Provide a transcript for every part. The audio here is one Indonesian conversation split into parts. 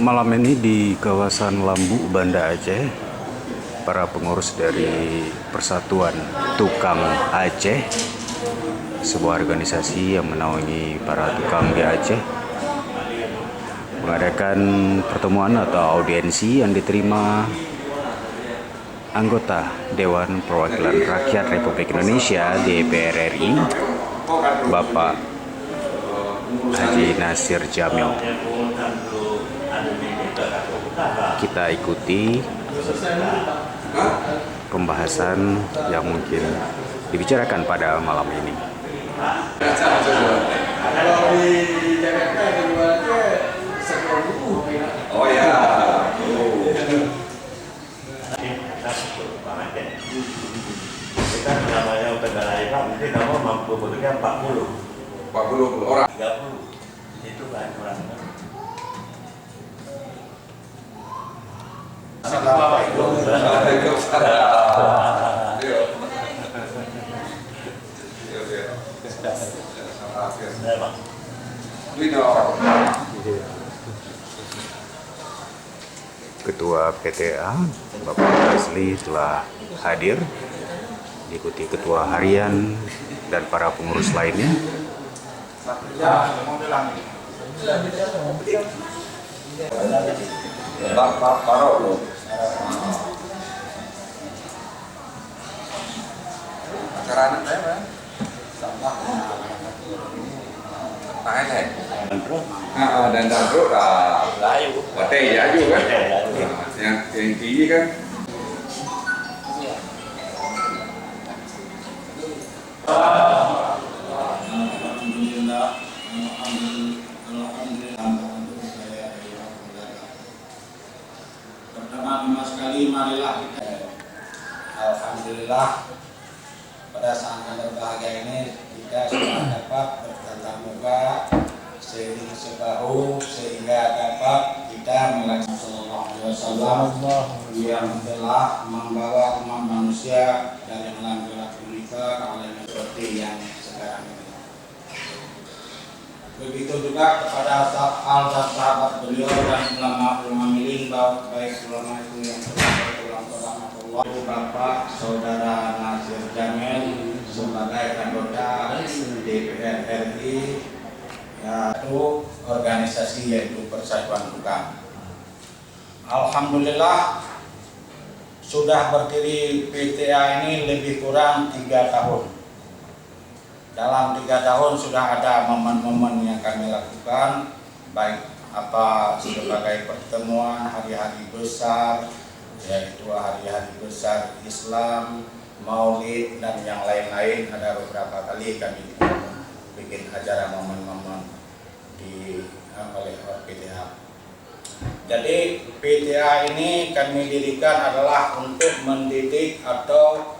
Malam ini di kawasan Lambu, Banda Aceh, para pengurus dari Persatuan Tukang Aceh, sebuah organisasi yang menaungi para tukang di Aceh, mengadakan pertemuan atau audiensi yang diterima anggota Dewan Perwakilan Rakyat Republik Indonesia DPR RI, Bapak Haji Nasir Jamil. Kita ikuti pembahasan yang mungkin dibicarakan pada malam ini. Oh ya. Kita namanya Utara Eka mungkin kamu mampu bekerja 40 orang. 30 itu kan orang. Ketua PTA Bapak Asli telah hadir, diikuti ketua harian dan para pengurus lainnya. Acara anak saya kan? Sampah. Dan Dandro Layu. Wate ya juga kan? Yang tinggi kan? Pertama sekali marilah kita alhamdulillah pada saat yang berbahagia ini kita sudah dapat bertatap muka seiring sebahu sehingga dapat kita melaksanakan Sallallahu yang telah membawa umat manusia dari alam gelap gulita ke alam seperti yang sekarang ini. Begitu juga kepada sahabat beliau dan ulama-ulama miling, baik ulama itu yang ulama Bapak Saudara Nasir Jamil sebagai anggota DPR RI, yaitu organisasi yaitu Persatuan Tukang. Alhamdulillah sudah berdiri PTA ini lebih kurang 3 tahun. Dalam 3 tahun sudah ada momen-momen yang kami lakukan, baik apa sebagai pertemuan hari-hari besar, yaitu hari-hari besar Islam, Maulid dan yang lain-lain. Ada beberapa kali kami bikin acara momen-momen oleh PTA. Jadi PTA ini kami dirikan adalah untuk mendidik atau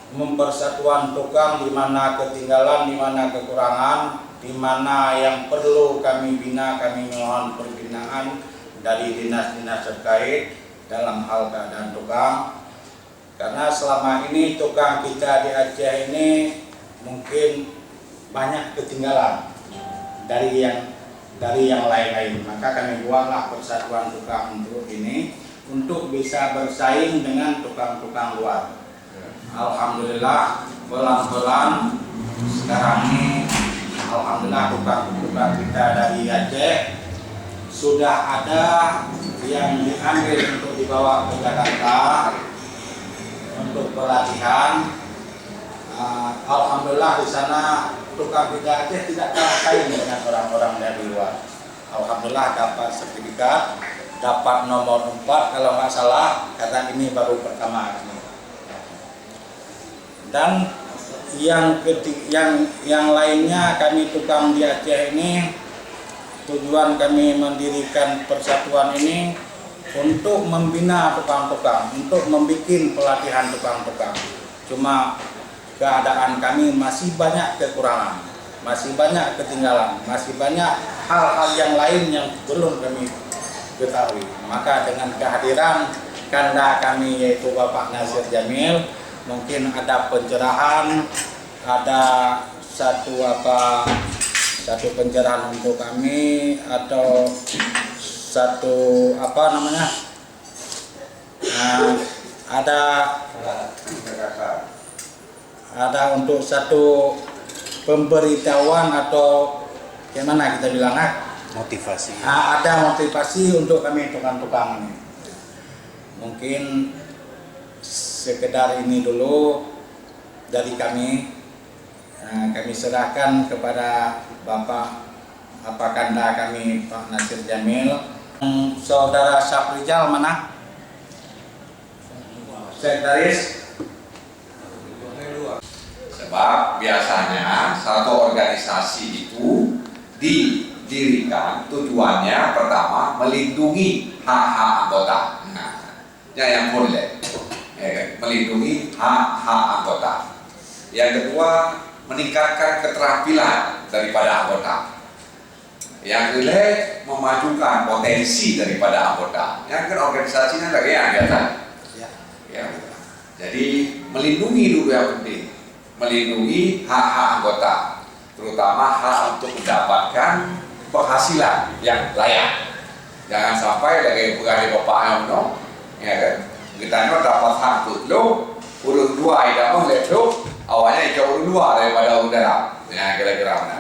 mempersatuan tukang di mana ketinggalan, di mana kekurangan, di mana yang perlu kami bina, kami mohon pembinaan dari dinas-dinas terkait dalam hal keadaan tukang. Karena selama ini tukang kita di Aceh ini mungkin banyak ketinggalan dari yang lain-lain. Maka kami buatlah persatuan tukang untuk ini untuk bisa bersaing dengan tukang-tukang luar. Alhamdulillah pelan-pelan sekarang ini alhamdulillah tukang-tukang kita dari Aceh sudah ada yang diambil untuk dibawa ke Jakarta untuk pelatihan. Alhamdulillah di sana tukang kita Aceh tidak kalah saing dengan orang-orang dari luar. Alhamdulillah dapat sertifikat, dapat nomor 4 kalau nggak salah, karena ini baru pertama kami. Dan yang lainnya kami tukang di Aceh ini, tujuan kami mendirikan persatuan ini untuk membina tukang-tukang, untuk membuat pelatihan tukang-tukang. Cuma keadaan kami masih banyak kekurangan, masih banyak ketinggalan, masih banyak hal-hal yang lain yang belum kami ketahui. Maka dengan kehadiran kanda kami yaitu Bapak Nasir Jamil, mungkin ada pencerahan, ada satu pencerahan untuk kami atau satu apa namanya, ada untuk satu pemberitahuan atau gimana kita bilang, Motivasi. ada motivasi untuk kami tukang-tukang ini. Mungkin sekedar ini dulu dari kami. Kami serahkan kepada Bapak Apakanda kami, Pak Nasir Jamil. Saudara Syafrizal mana? Sekretaris. Sebab biasanya satu organisasi itu didirikan tujuannya pertama melindungi hak-hak anggota. Nah, yang boleh, ya kan? Melindungi hak-hak anggota. Yang kedua, meningkatkan keterampilan daripada anggota. Yang kedua, memajukan potensi daripada anggota. Yang kan organisasinya lagi yang biasa. Ya. Jadi melindungi dulu yang penting, melindungi hak-hak anggota, terutama hak untuk mendapatkan penghasilan yang layak. Jangan sampai lagi pegawai bapak yang ya kan? Kita dapat hak untuk lo, urut dua tidak boleh lo, awalnya jauh luar daripada udara. Ya kira-kira mana?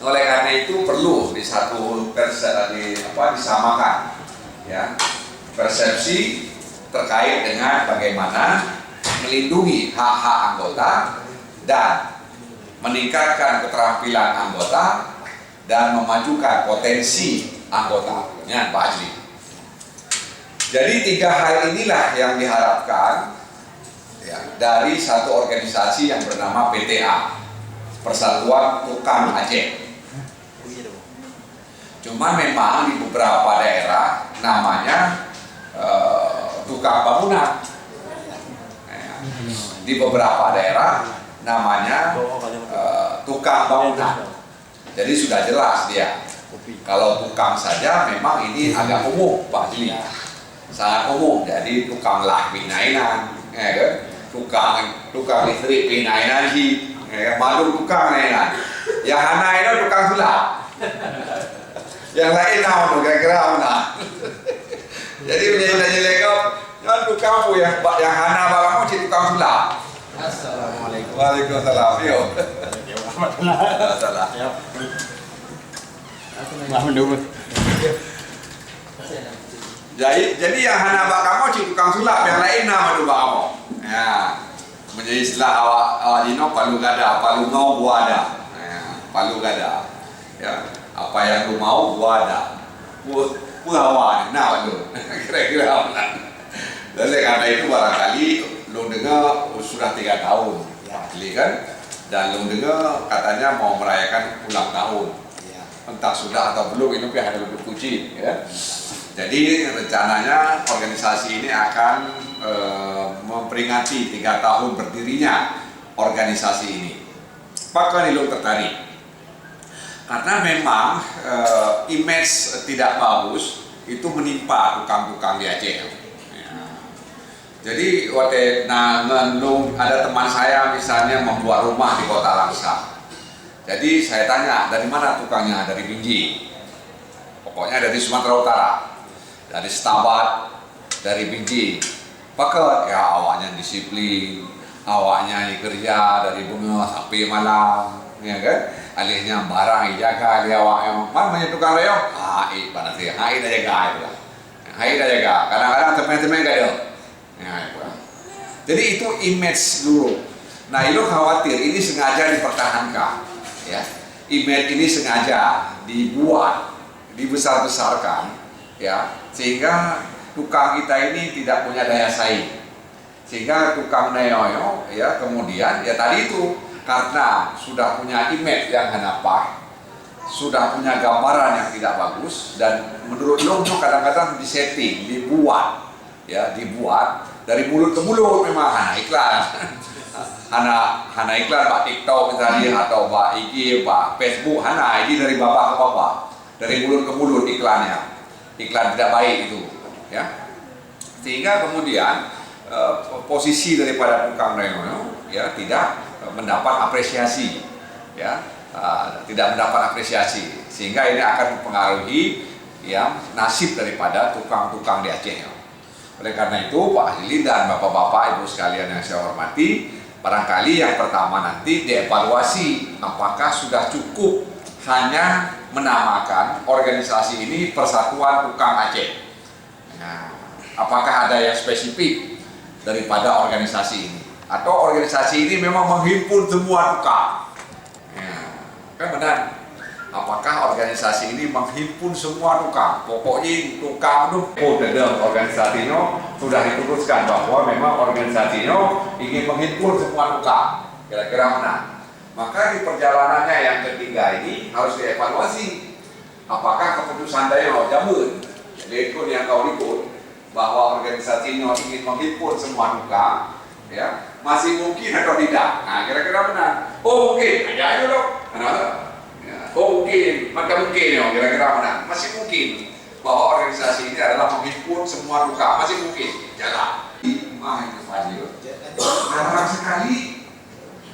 Oleh karena itu perlu di satu disamakan, ya, persepsi terkait dengan bagaimana melindungi hak-hak anggota dan meningkatkan keterampilan anggota dan memajukan potensi anggota. Ya, Pak Ajli. Jadi 3 hal inilah yang diharapkan, ya, dari satu organisasi yang bernama PTA, Persatuan Tukang Aceh. Cuma memang di beberapa daerah namanya tukang bangunan. Di beberapa daerah namanya tukang bangunan. Jadi sudah jelas dia. Kalau tukang saja memang ini agak umum, Pak Jli. Sangat umum. Jadi tukang lah pinainan, ya kan? Tukang listrik pinainan sih, ya, malu tukang pinainan. Yang hana itu tukang sulap. Yang lain nama tuh kira-kira mana? Jadi menjadi lekap, jangan tukang bu yang hana barangmu jadi tukang sulap. Assalamualaikum. Waalaikumsalam. Yo. Salah. Jadi yang hana bak kamu jadi tukang sulap, yang lain nama tu bak kamu. Ya. Menjadi istilah awak dino palu gada, palu mau gua ada. Ya, palu gada. Ya. Apa yang lu mau gua ada. Awak nah lu. Kira-kira apa? Oleh karena itu barangkali lu dengar sudah 3 tahun, beli kan? Dan lu dengar katanya mau merayakan ulang tahun. Entah sudah atau belum, itu pihak ada lebih kucing, ya. Jadi rencananya organisasi ini akan memperingati 3 tahun berdirinya organisasi ini. Apakah lu tertarik? Karena memang image tidak bagus itu menimpa tukang-tukang di Aceh. Ya. Jadi waktu ada teman saya misalnya membuat rumah di Kota Langsa. Jadi saya tanya, dari mana tukangnya? Dari Binjai. Pokoknya dari Sumatera Utara, dari Setabat, dari Binjai. Pakai ya awaknya disiplin, awaknya kerja dari bunga sampai malam, ya kan? Alihnya barang jaga dia awak mana tukang reo? Pada sih, dah jaga itu lah. Dah jaga. Kadang-kadang temen-temen gak ada. Ya, itu. Jadi itu image dulu. Nah, itu khawatir ini sengaja dipertahankan, ya. Image ini sengaja dibuat, dibesar-besarkan, ya, sehingga tukang kita ini tidak punya daya saing. Sehingga tukang neoyo, ya, kemudian ya tadi itu karena sudah punya image yang hanapah, sudah punya gambaran yang tidak bagus, dan menurut lo kadang-kadang disetting, dibuat dari mulut ke mulut memang hana iklan, hana iklan pak TikTok misalnya atau pak IG, pak Facebook, hana ini dari bapak ke bapak, dari mulut ke mulut iklannya, iklan tidak baik itu, ya, sehingga kemudian posisi daripada tukang reno, ya, tidak mendapat apresiasi, ya, tidak mendapat apresiasi, sehingga ini akan mempengaruhi yang nasib daripada tukang-tukang di Aceh. Oleh karena itu Pak Hili dan Bapak-Bapak Ibu sekalian yang saya hormati, barangkali yang pertama nanti dievaluasi apakah sudah cukup hanya menamakan organisasi ini Persatuan Tukang Aceh. Nah, apakah ada yang spesifik daripada organisasi ini? Atau organisasi ini memang menghimpun semua tukang? Ya, kan benar. Apakah organisasi ini menghimpun semua tukang? Pokoknya tukang itu dalam organisasi ini sudah diputuskan bahwa memang organisasi ini ingin menghimpun semua tukang. Kira-kira mana? Maka di perjalanannya yang ketiga ini harus dievaluasi. Apakah keputusan dari jamun, jadi ikut yang kau ikut, bahwa organisasi ini ingin menghimpun semua tukang, ya masih mungkin atau tidak? Nah, kira-kira benar. Oh mungkin, aja dong. Kenapa? Oh mungkin, maka mungkin ya, kira-kira mana? Masih mungkin bahwa organisasi ini adalah menghimpun semua luka, masih mungkin, jalan. Itu Fadil. Jarang sekali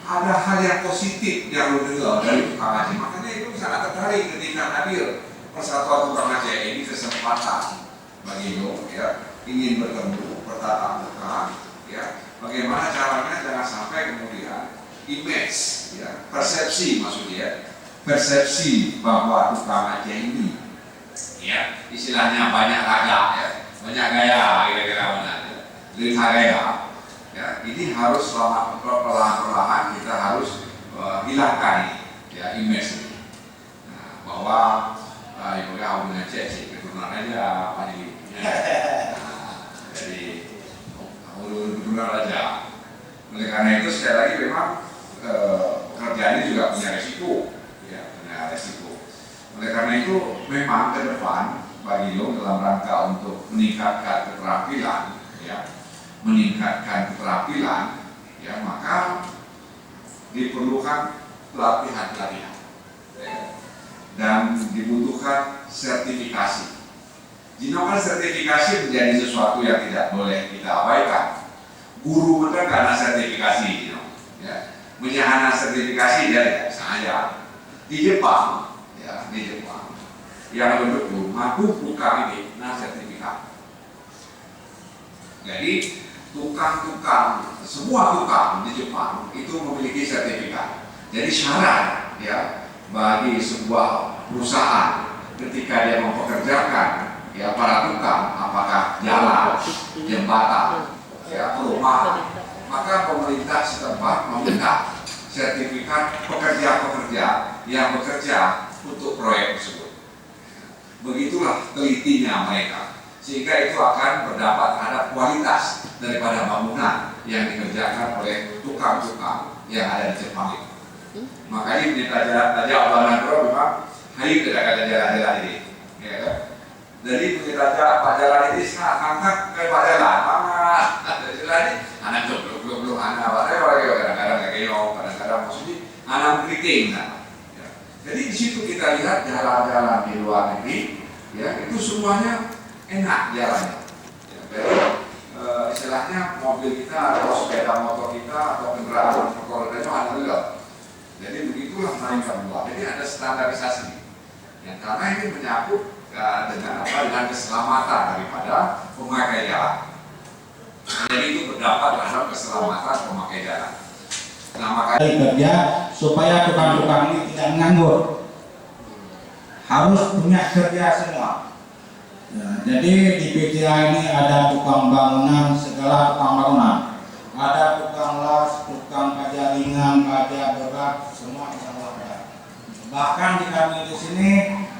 ada hal yang positif yang lu dengar dari tukang Aceh. Makanya itu sangat tertarik ketika hadir Persatuan Tukang Aceh ini kesempatan bagi lu, ya, ingin bertemu, bertatap muka, ya. Bagaimana caranya jangan sampai kemudian image, ya, persepsi maksudnya. Persepsi bahwa tukang Aceh ini, ya istilahnya banyak raga, ya, banyak gaya, kira-kira benar, lihat gaya, ya ini harus perlahan-lahan kita harus hilangkan, ya image ini, nah, bahwa ibu kau punya Aceh keturunan aja, apa ini, jadi keturunan aja. Oleh karena itu sekali lagi memang pekerjaan ini juga punya resiko. Resiko. Oleh karena itu memang ke depan bagi lo dalam rangka untuk meningkatkan keterampilan, ya, ya maka diperlukan pelatihan, ya, dan dibutuhkan sertifikasi. Jinokan sertifikasi menjadi sesuatu yang tidak boleh kita abaikan. Guru mereka karena sertifikasi, ya, menyahana sertifikasi dari saya. Di Jepang, ya, yang betul mampu buka ini, nah sertifikat. Jadi tukang-tukang, semua tukang di Jepang itu memiliki sertifikat. Jadi syarat, ya, bagi sebuah perusahaan ketika dia mempekerjakan, ya, para tukang, apakah jalan, jembatan, ya, perumahan, maka pemerintah setempat meminta sertifikat pekerja-pekerja yang bekerja untuk proyek tersebut. Begitulah telitinya mereka, sehingga itu akan berdampak terhadap kualitas daripada bangunan yang dikerjakan oleh tukang-tukang yang ada di Jepang itu. Makanya ini Raja Abang Nagro memang hari tidak ada jalan-jalan ini, ya kan? Jadi punya Pak Jalan ini angkat ke Pak Jalan, jalan ini anak belum anak kadang-kadang kayak kadang-kadang maksudnya anak keriting, ya. Jadi di situ kita lihat jalan-jalan di luar negeri, ya itu semuanya enak jalannya. Ya, jadi istilahnya mobil kita atau sepeda motor kita atau kendaraan motor itu alhamdulillah. Jadi begitulah mereka buat. Jadi ada standarisasi, ya, karena ini menyangkut dengan keselamatan daripada pemakai jalan. Jadi itu berdampak terhadap keselamatan pemakai jalan. Nah makanya kerja supaya tukang-tukang ini tidak nganggur, harus punya kerja semua. Ya, jadi di PTA ini ada tukang bangunan, segala tukang bangunan, ada tukang las, tukang kaca ringan, kaca berat, semua ada. Bahkan di kami di sini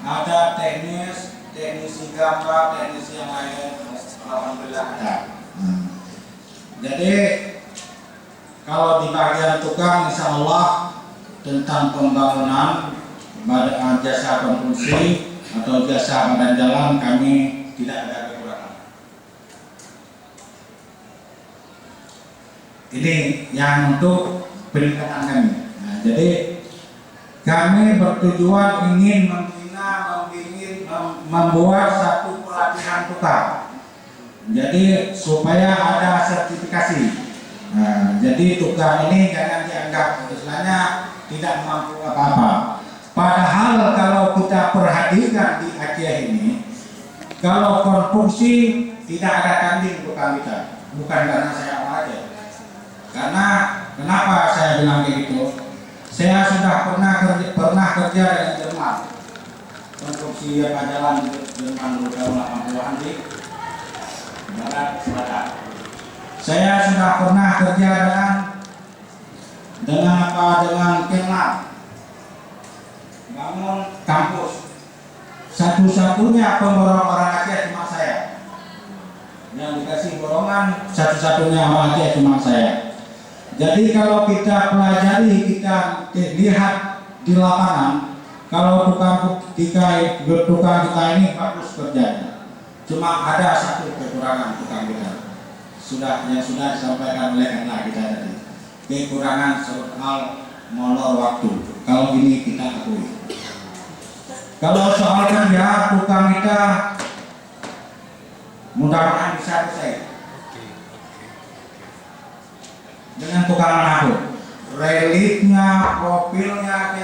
ada teknisi gambar, teknisi yang lain, alhamdulillah ada. Jadi kalau di bagian tukang, insya Allah tentang pembangunan jasa konstruksi atau jasa badan jalan kami tidak ada kekurangan. Ini yang untuk peningkatan kami. Nah, jadi kami bertujuan ingin membuat satu pelatihan tukang. Jadi supaya ada sertifikasi. Nah, jadi tukang ini jangan dianggap istilahnya tidak mampu apa-apa. Padahal kalau kita perhatikan di Aceh ini, kalau konstruksi tidak ada tanding tukang kita, bukan karena saya mau aja. Karena kenapa saya bilang begitu? Saya sudah pernah kerja dengan Jerman, konstruksi apa jalan Jerman tahun 80-an di barat selatan. Saya sudah pernah kerja dengan Kemlan, bangun kampus. Satu-satunya pemborong orang Aceh cuma saya. Yang dikasih borongan satu-satunya orang Aceh cuma saya. Jadi kalau kita pelajari, kita lihat di lapangan, kalau tukang kita ini bagus kerjanya. Cuma ada satu kekurangan tukang kita. Sudah disampaikan oleh anak kita tadi. Kekurangan soal molor waktu. Kalau ini kita akui. Kalau soal kerja, tukang kita mudah-mudahan bisa selesai. Dengan tukang manapun, reliefnya, profilnya,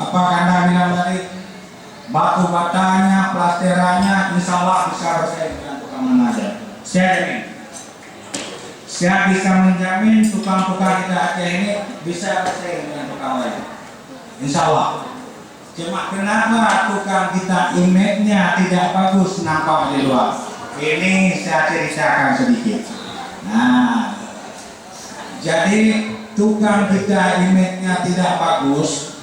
apa Anda bilang tadi, batu batanya, plasterannya, insya Allah bisa selesai dengan tukang mana aja. Saya bisa menjamin tukang-tukang kita Aceh ini bisa selesai dengan tukang lain, insya Allah. Cuma kenapa tukang kita image-nya tidak bagus nampak di luar? Ini saya ceritakan sedikit. Nah, jadi tukang kita image-nya tidak bagus.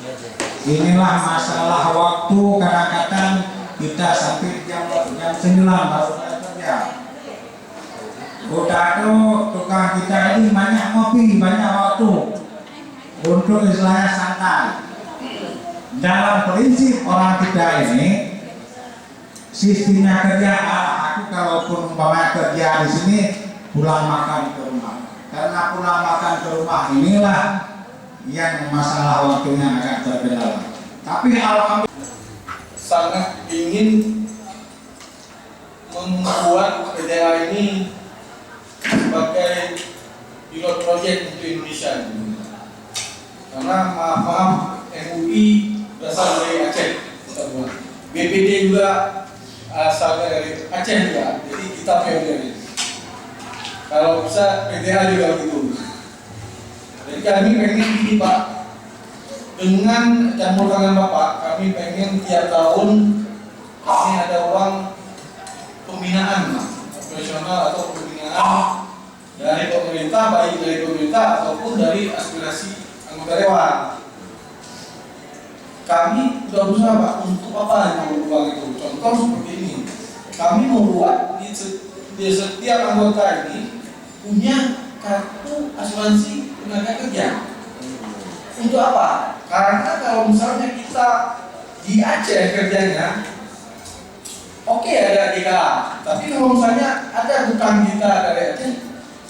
Inilah masalah waktu, kadang-kadang kita sampai jam 9 baru kerja. Udah tuh tukang kita ini banyak ngopi, banyak waktu untuk istilahnya santai. Dalam prinsip orang kita ini sistemnya kerja, aku kalaupun umpamanya kerja di sini pulang makan ke rumah. Karena pulang makan ke rumah inilah yang masalah waktunya agak terkendala. Tapi alhamdulillah sangat ingin membuat PTA ini sebagai pilot project untuk Indonesia. Karena maaf MUI berasal dari Aceh, BPD juga asal dari Aceh juga, jadi kita pionir. Kalau bisa PTA juga gitu. Jadi kami pengen ini Pak, dengan campur tangan Bapak, kami pengen tiap tahun kami ada uang pembinaan operasional atau pembinaan dari pemerintah, baik dari pemerintah ataupun dari aspirasi anggota dewan. Kami sudah berusaha Pak, untuk apa yang uang itu? Contoh seperti ini, kami membuat di setiap anggota ini punya kartu asuransi tenaga kerja. Untuk apa? Karena kalau misalnya kita di Aceh kerjanya, oke ada DKA, tapi kalau misalnya ada bukan kita dari Aceh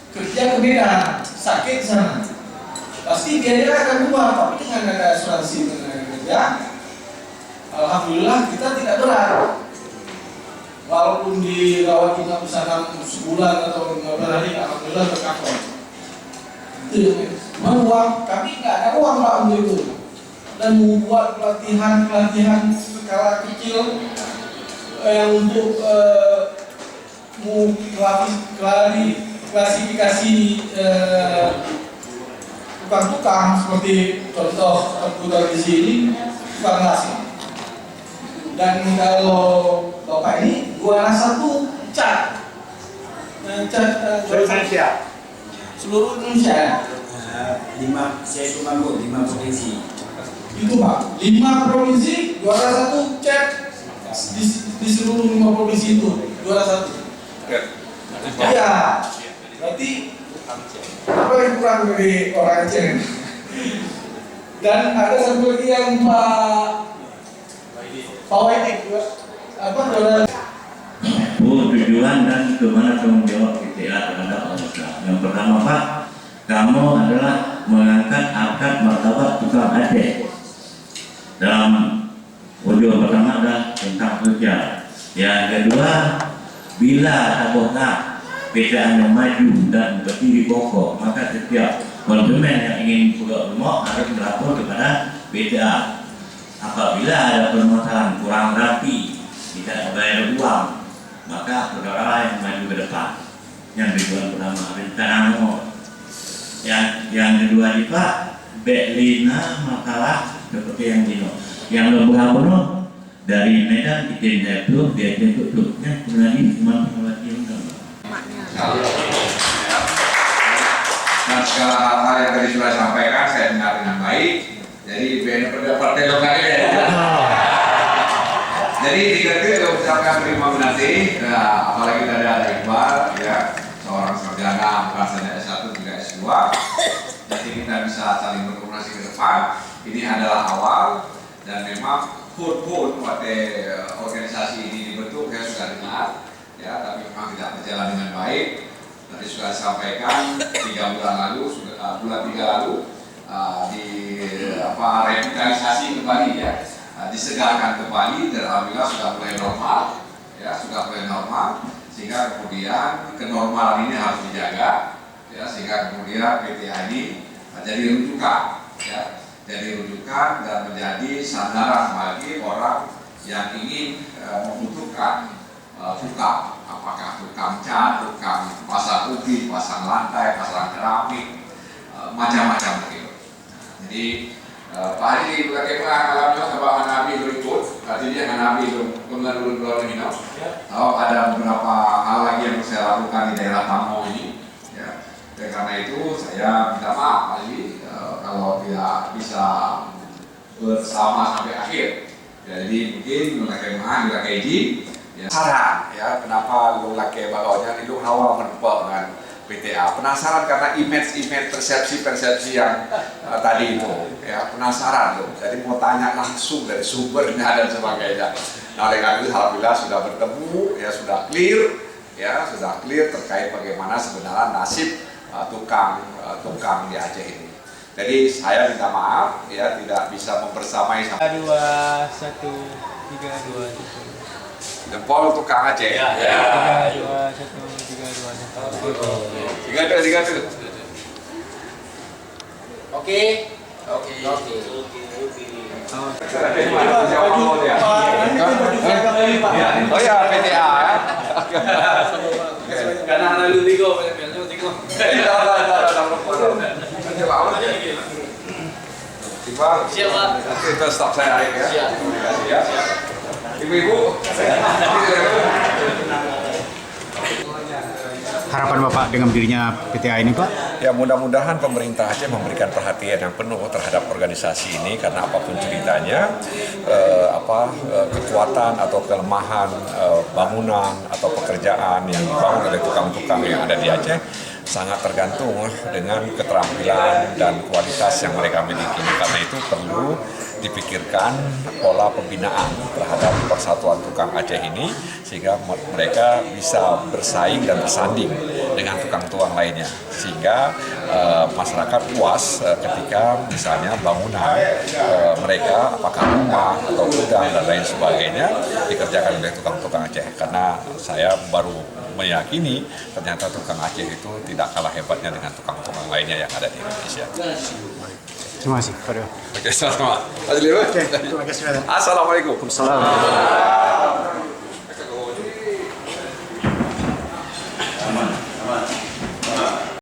kerja ke Medan, sakit sana, pasti biaya akan keluar. Tapi dengan ada asuransi tenaga kerja, alhamdulillah kita tidak berat. Walaupun dirawat inap sana sebulan atau 15 hari, alhamdulillah tercover. Itu uang, kami nggak ada uang Pak untuk itu. Dan membuat pelatihan skala kecil yang untuk klasifikasi tukang-tukang seperti contoh komputer di sini, tukang nasi. Dan kalau Bapak ini juara 1 cat Indonesia. seluruh Indonesia. 5 provinsi. Itu Pak, 5 provinsi juara 1 cat di seluruh 5 provinsi itu juara 1. Iya, berarti apa yang kurang dari orang Aceh? Dan ada satu lagi yang Pak Waidik apa juara. Tujuan dan kemana tanggung jawab PTA terhadap anggota. Yang pertama Pak, kamu adalah mengangkat harkat martabat tukang Aceh. Dalam tujuan pertama adalah tentang kerja. Yang kedua, bila anggota PTA yang maju dan berdiri kokoh, maka setiap konsumen yang ingin pulang rumah harus melapor kepada PTA. Apabila ada permasalahan kurang rapi, tidak bayar uang, maka saudara yang maju ke depan. Yang tujuan pertama rencana yang kedua di Pak Beklina makalah seperti yang dino. Yang beberapa dari Medan kita jatuh dia tutupnya kembali cuma melewati Dan segala hal-hal yang tadi sudah disampaikan saya dengar dengan baik. Jadi partai lokal ya. Jadi kita ucapkan terima kasih. Nah, apalagi tadi ada Iqbal, ya, seorang sarjana bahasanya S1 juga S2. Jadi kita bisa saling berkomunikasi ke depan. Ini adalah awal dan memang pun organisasi ini dibentuk saya sudah dengar, ya, tapi memang tidak berjalan dengan baik. Tadi sudah disampaikan 3 bulan lalu, bulan 3 lalu revitalisasi kembali, ya, disegarkan kembali dan alhamdulillah sudah mulai normal, ya, sudah mulai normal, sehingga kemudian kenormalan ini harus dijaga, ya, sehingga kemudian PTA ini jadi rujukan, ya, jadi rujukan dan menjadi sandaran bagi orang yang ingin membutuhkan tukang, apakah tukang cat, tukang pasang ubi, pasang lantai, pasang keramik, macam-macam begitu. Jadi Pak Haji bagaimana alhamdulillah sebab Hanabi berikut, jadi Hanabi belum minum. Ada beberapa hal lagi yang saya lakukan di daerah Tamo ini, ya. Dan karena itu saya minta maaf Pak Haji kalau tidak bisa bersama sampai akhir. Jadi mungkin Lulake Iji, ya, saran, ya, kenapa Lulake Bagaunya itu awal menempuh dengan PTA. Penasaran karena image persepsi yang tadi itu, ya, penasaran loh. Jadi mau tanya langsung dari sumbernya dan sebagainya. Nah, oleh karena itu alhamdulillah sudah bertemu, ya, sudah clear terkait bagaimana sebenarnya nasib tukang di Aceh ini. Jadi saya minta maaf, ya, tidak bisa membersamai sama 2, 1, 3, 2, 1. Jempol tukang Aceh. Ya. 3, 2, 1, 3, 2, 1. 3 tuh. Oke. Oh ya, PTA, ya. Karena lalu tiga. Siap, Pak. Kita stop saya ya. Terima kasih, ya. Ibu-ibu. Harapan Bapak dengan berdirinya PTA ini, Pak? Ya, mudah-mudahan pemerintah Aceh memberikan perhatian yang penuh terhadap organisasi ini karena apapun ceritanya, kekuatan atau kelemahan bangunan atau pekerjaan yang dibangun oleh tukang-tukang yang ada di Aceh sangat tergantung dengan keterampilan dan kualitas yang mereka miliki. Karena itu perlu dipikirkan pola pembinaan terhadap persatuan tukang Aceh ini sehingga mereka bisa bersaing dan bersanding dengan tukang-tukang lainnya, sehingga masyarakat puas ketika misalnya bangunan mereka apakah rumah atau gudang dan lain sebagainya dikerjakan oleh tukang-tukang Aceh. Karena saya baru meyakini ternyata tukang Aceh itu tidak kalah hebatnya dengan tukang-tukang lainnya yang ada di Indonesia. Terima kasih, Pak. Oke, sama-sama. Assalamualaikum. Assalamualaikum.